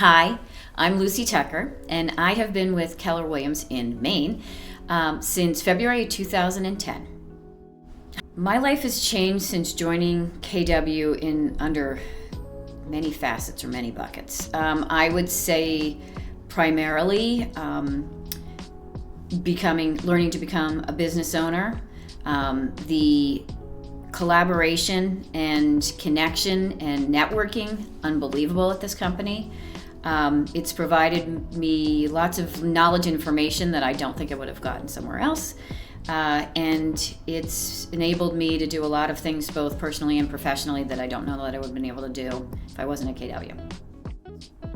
Hi, I'm Lucy Tucker, and I have been with Keller Williams in Maine since February 2010. My life has changed since joining KW in under many facets or many buckets. I would say primarily learning to become a business owner, the collaboration and connection and networking, unbelievable at this company. It's provided me lots of knowledge and information that I don't think I would have gotten somewhere else. And it's enabled me to do a lot of things both personally and professionally that I don't know that I would have been able to do if I wasn't at KW.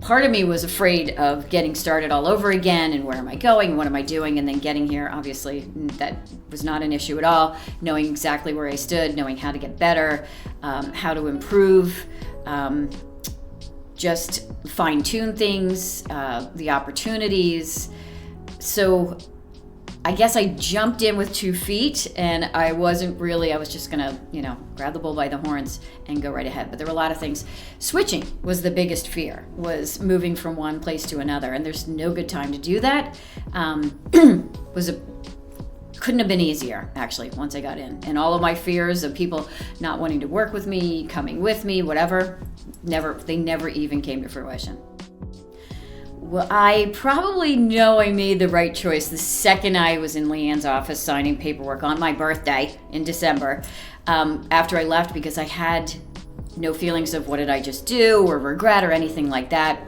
Part of me was afraid of getting started all over again and where am I going, what am I doing, and then getting here. Obviously, that was not an issue at all. Knowing exactly where I stood, knowing how to get better, how to improve, just fine-tune things, the opportunities. So I guess I jumped in with 2 feet, and I was just gonna, grab the bull by the horns and go right ahead. But there were a lot of things. Switching was the biggest fear, was moving from one place to another, and there's no good time to do that. Couldn't have been easier, actually, once I got in. And all of my fears of people not wanting to work with me, coming with me, whatever, they never even came to fruition. Well, I probably know I made the right choice the second I was in Leanne's office signing paperwork on my birthday in December, after I left, because I had no feelings of what did I just do or regret or anything like that.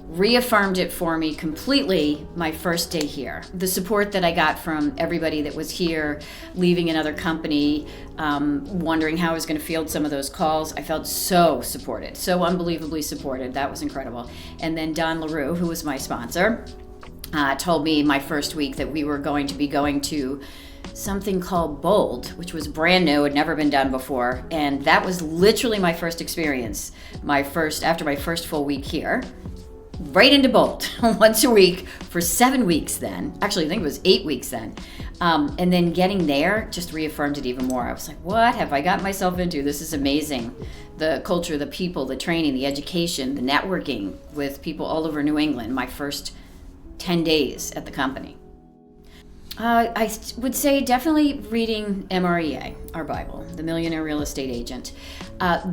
Reaffirmed it for me completely my first day here. The support that I got from everybody that was here, leaving another company, wondering how I was going to field some of those calls. I felt so supported, so unbelievably supported. That was incredible. And then Don LaRue, who was my sponsor, told me my first week that we were going to be going to something called Bold, which was brand new, had never been done before. And that was literally my first experience, after my first full week here. Right into Bold once a week for 7 weeks then. Actually, I think it was 8 weeks then. And then getting there just reaffirmed it even more. I was like, what have I got myself into? This is amazing. The culture, the people, the training, the education, the networking with people all over New England, my first 10 days at the company. I would say definitely reading MREA, our Bible, The Millionaire Real Estate Agent.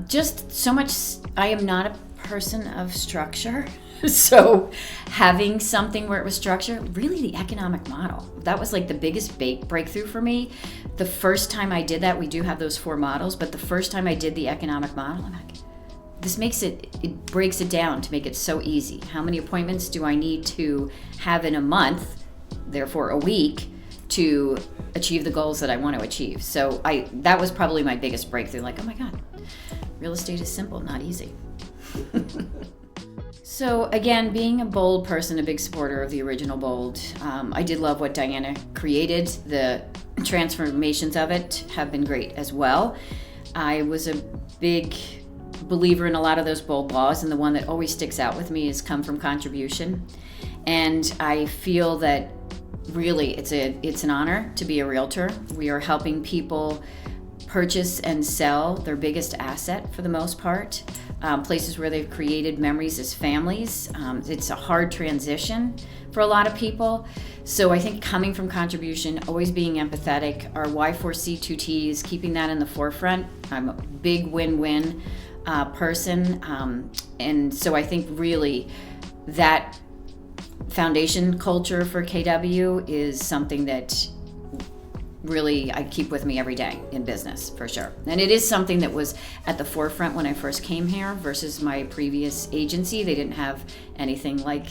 Just so much, I am not a person of structure. So having something where it was structured, really the economic model, that was like the biggest breakthrough for me. The first time I did that, we do have those 4 models, but the first time I did the economic model, I'm like, it breaks it down to make it so easy. How many appointments do I need to have in a month, therefore a week, to achieve the goals that I want to achieve? So that was probably my biggest breakthrough. Like, oh my God, real estate is simple, not easy. So again, being a Bold person, a big supporter of the original Bold, I did love what Diana created. The transformations of it have been great as well. I was a big believer in a lot of those Bold laws, and the one that always sticks out with me is come from contribution. And I feel that really it's an honor to be a realtor. We are helping people purchase and sell their biggest asset for the most part. Places where they've created memories as families. It's a hard transition for a lot of people. So I think coming from contribution, always being empathetic, our Y4C2Ts, keeping that in the forefront. I'm a big win-win person. And so I think really that foundation culture for KW is something that really I keep with me every day in business, for sure. And it is something that was at the forefront when I first came here versus my previous agency. They didn't have anything like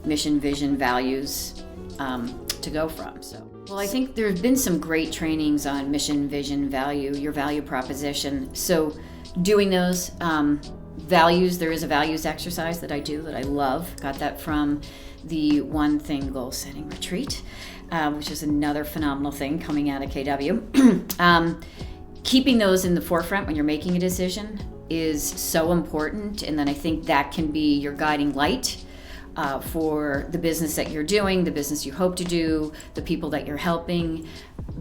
mission, vision, values to go from. Well, I think there have been some great trainings on mission, vision, value, your value proposition. So doing those values, there is a values exercise that I do that I love. Got that from the One Thing Goal Setting Retreat, which is another phenomenal thing coming out of KW. Keeping those in the forefront when you're making a decision is so important, and then I think that can be your guiding light for the business that you're doing, the business you hope to do, the people that you're helping.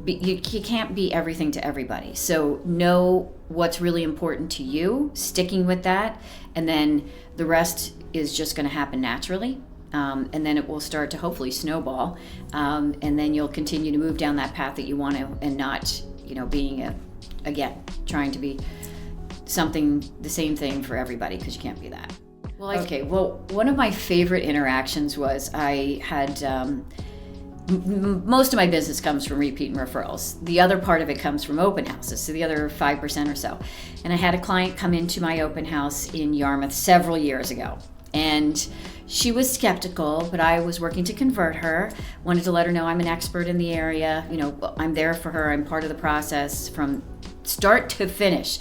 You can't be everything to everybody. So know what's really important to you, sticking with that, and then the rest is just going to happen naturally. And then it will start to hopefully snowball. And then you'll continue to move down that path that you want to, and not, being trying to be the same thing for everybody, because you can't be that. Well, one of my favorite interactions was I had, most of my business comes from repeat and referrals. The other part of it comes from open houses, so the other 5% or so. And I had a client come into my open house in Yarmouth several years ago. And she was skeptical, but I was working to convert her, wanted to let her know I'm an expert in the area. I'm there for her. I'm part of the process from start to finish.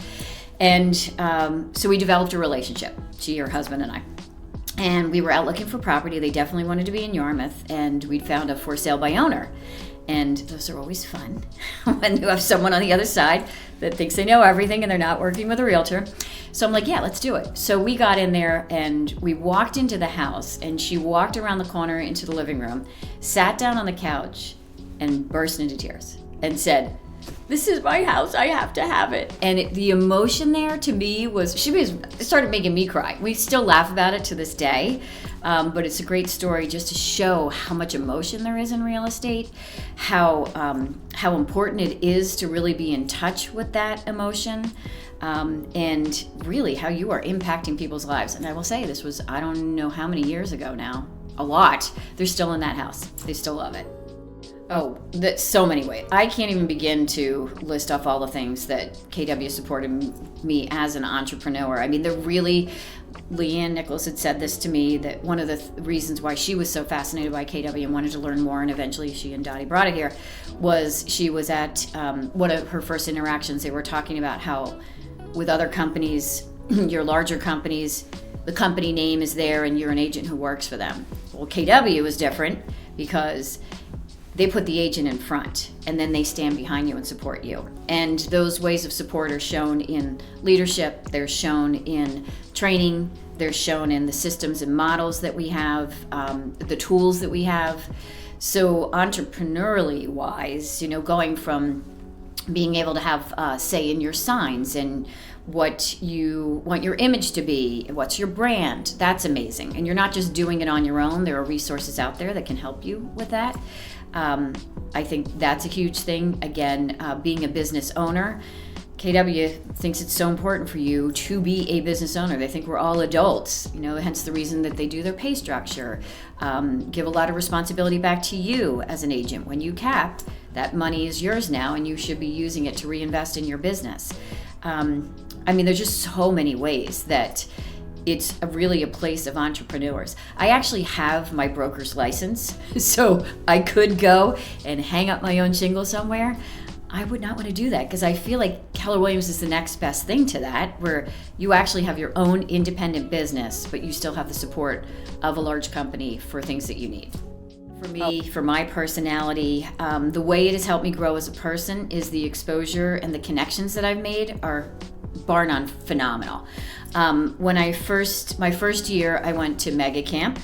And so we developed a relationship, she, her husband, and I. And we were out looking for property. They definitely wanted to be in Yarmouth, and we'd found a for sale by owner. And those are always fun when you have someone on the other side that thinks they know everything and they're not working with a realtor. So I'm like, yeah, let's do it. So we got in there and we walked into the house, and she walked around the corner into the living room, sat down on the couch, and burst into tears and said, "This is my house, I have to have it." And the emotion there to me it started making me cry. We still laugh about it to this day, but it's a great story just to show how much emotion there is in real estate, how important it is to really be in touch with that emotion, and really how you are impacting people's lives. And I will say, this was, I don't know how many years ago now, a lot. They're still in that house. They still love it. Oh, so many ways. I can't even begin to list off all the things that KW supported me as an entrepreneur. I mean, Leanne Nichols had said this to me, that one of the reasons why she was so fascinated by KW and wanted to learn more, and eventually she and Dottie brought it here, was she was at one of her first interactions. They were talking about how with other companies, your larger companies, the company name is there and you're an agent who works for them. Well, KW is different because they put the agent in front, and then they stand behind you and support you. And those ways of support are shown in leadership, they're shown in training, they're shown in the systems and models that we have, the tools that we have. So entrepreneurially wise, going from being able to have say in your signs and what you want your image to be, what's your brand, that's amazing. And you're not just doing it on your own. There are resources out there that can help you with that. I think that's a huge thing. Again, being a business owner, KW thinks it's so important for you to be a business owner. They think we're all adults, hence the reason that they do their pay structure. Give a lot of responsibility back to you as an agent. When you cap, that money is yours now, and you should be using it to reinvest in your business. There's just so many ways that it's really a place of entrepreneurs. I actually have my broker's license, so I could go and hang up my own shingle somewhere. I would not want to do that, because I feel like Keller Williams is the next best thing to that, where you actually have your own independent business, but you still have the support of a large company for things that you need. For me, for my personality, the way it has helped me grow as a person is the exposure and the connections that I've made are bar none phenomenal. My first year, I went to Mega Camp,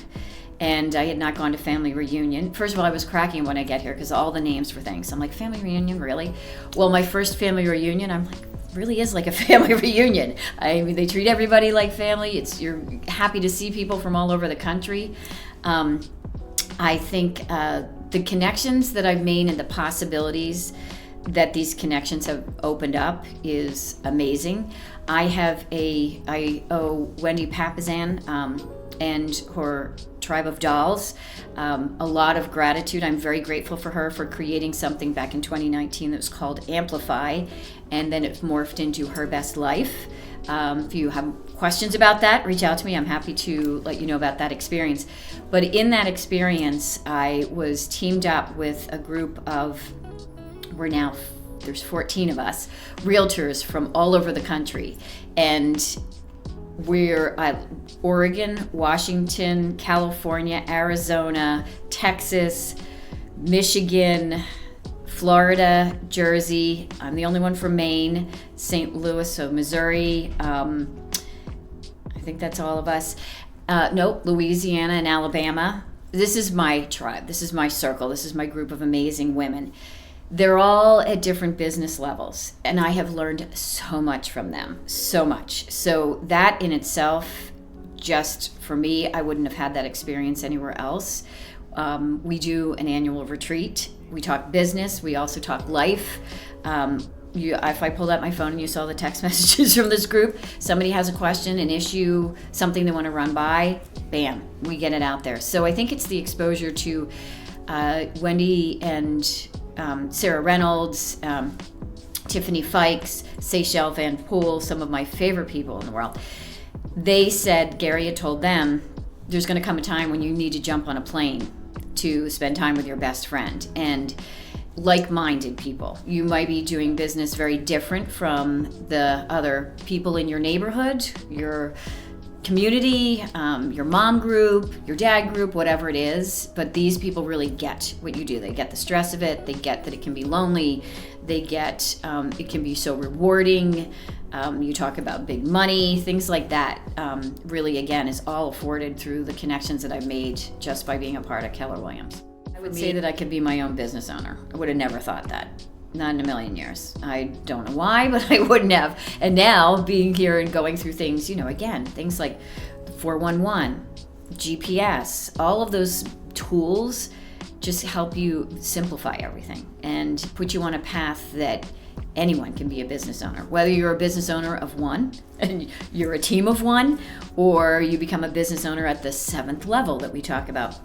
and I had not gone to family reunion. First of all, I was cracking when I get here because all the names for things. I'm like, family reunion, really? Well, my first family reunion, I'm like, really is like a family reunion. I mean, they treat everybody like family. You're happy to see people from all over the country. I think the connections that I've made and the possibilities that these connections have opened up is amazing. I owe Wendy Papazan and her Tribe of Dolls a lot of gratitude. I'm very grateful for her for creating something back in 2019 that was called Amplify, and then it morphed into Her Best Life. If you have questions about that, reach out to me. I'm happy to let you know about that experience. But in that experience, I was teamed up with a group of, there's 14 of us, realtors from all over the country. And we're Oregon, Washington, California, Arizona, Texas, Michigan, Florida, Jersey. I'm the only one from Maine, St. Louis, so Missouri. I think that's all of us. Louisiana and Alabama. This is my tribe. This is my circle. This is my group of amazing women. They're all at different business levels, and I have learned so much from them, so much. So that in itself just for me. I wouldn't have had that experience anywhere else. We do an annual retreat. We talk business. We also talk life. If I pulled out my phone and you saw the text messages from this group, somebody has a question, an issue, something they want to run by, bam, we get it out there. So I think it's the exposure to Wendy and Sarah Reynolds, Tiffany Fikes, Seychelle Van Poel, some of my favorite people in the world. They said, Gary had told them, there's going to come a time when you need to jump on a plane to spend time with your best friend. And like-minded people. You might be doing business very different from the other people in your neighborhood, your community, your mom group, your dad group, whatever it is, but these people really get what you do. They get the stress of it, they get that it can be lonely, they get it can be so rewarding. You talk about big money, things like that. Really, again, is all afforded through the connections that I've made just by being a part of Keller Williams. I would say that I could be my own business owner. I would have never thought that. Not in a million years. I don't know why, but I wouldn't have. And now, being here and going through things, again, things like 411, GPS, all of those tools just help you simplify everything and put you on a path that anyone can be a business owner. Whether you're a business owner of one, and you're a team of one, or you become a business owner at the 7th level that we talk about,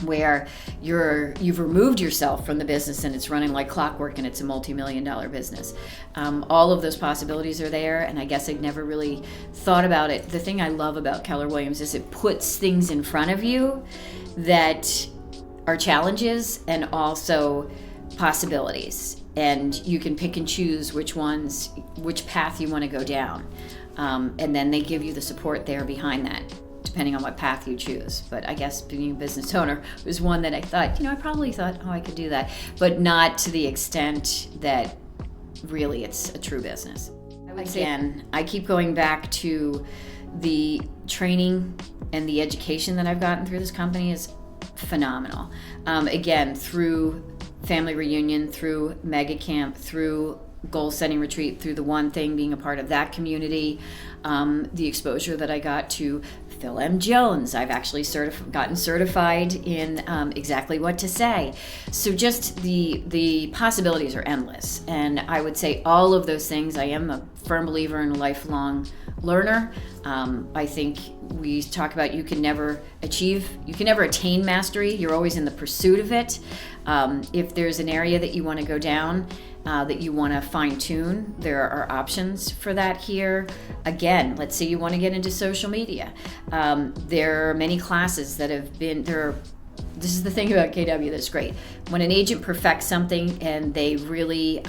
where you've removed yourself from the business and it's running like clockwork and it's a multi-million-dollar business. All of those possibilities are there, and I guess I'd never really thought about it. The thing I love about Keller Williams is it puts things in front of you that are challenges and also possibilities, and you can pick and choose which path you want to go down, and then they give you the support there behind that, depending on what path you choose. But I guess being a business owner was one that I thought, I probably thought, I could do that, but not to the extent that really it's a true business. Again, I keep going back to the training and the education that I've gotten through this company is phenomenal. Again, through family reunion, through mega camp, through goal setting retreat, through the one thing, being a part of that community, the exposure that I got to Phil M. Jones. I've actually gotten certified in exactly what to say. So just the possibilities are endless. And I would say all of those things, I am a firm believer in a lifelong learner. I think we talk about you can never attain mastery. You're always in the pursuit of it. If there's an area that you want to go down, that you want to fine tune, there are options for that here. Again, let's say you want to get into social media. There are many classes that have been there. This is the thing about KW that's great. When an agent perfects something and they really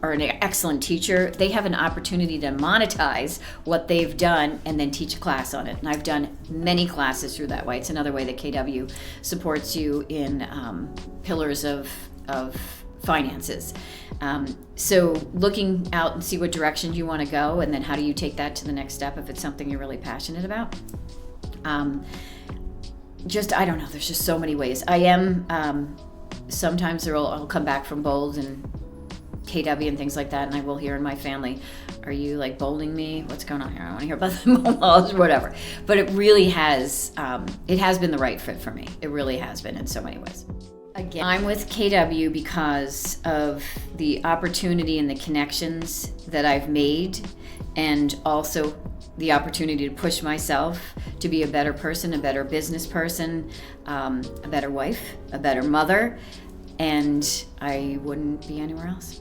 are an excellent teacher, they have an opportunity to monetize what they've done and then teach a class on it. And I've done many classes through that way. It's another way that KW supports you in pillars of finances. So looking out and see what direction you want to go, and then how do you take that to the next step if it's something you're really passionate about. I don't know, there's just so many ways. I am, sometimes I'll come back from Bold and KW and things like that, and I will hear in my family, are you like bolding me? What's going on here? I want to hear about the laws or whatever. But it really has, been the right fit for me. It really has been in so many ways. Again, I'm with KW because of the opportunity and the connections that I've made, and also the opportunity to push myself to be a better person, a better business person, a better wife, a better mother, and I wouldn't be anywhere else.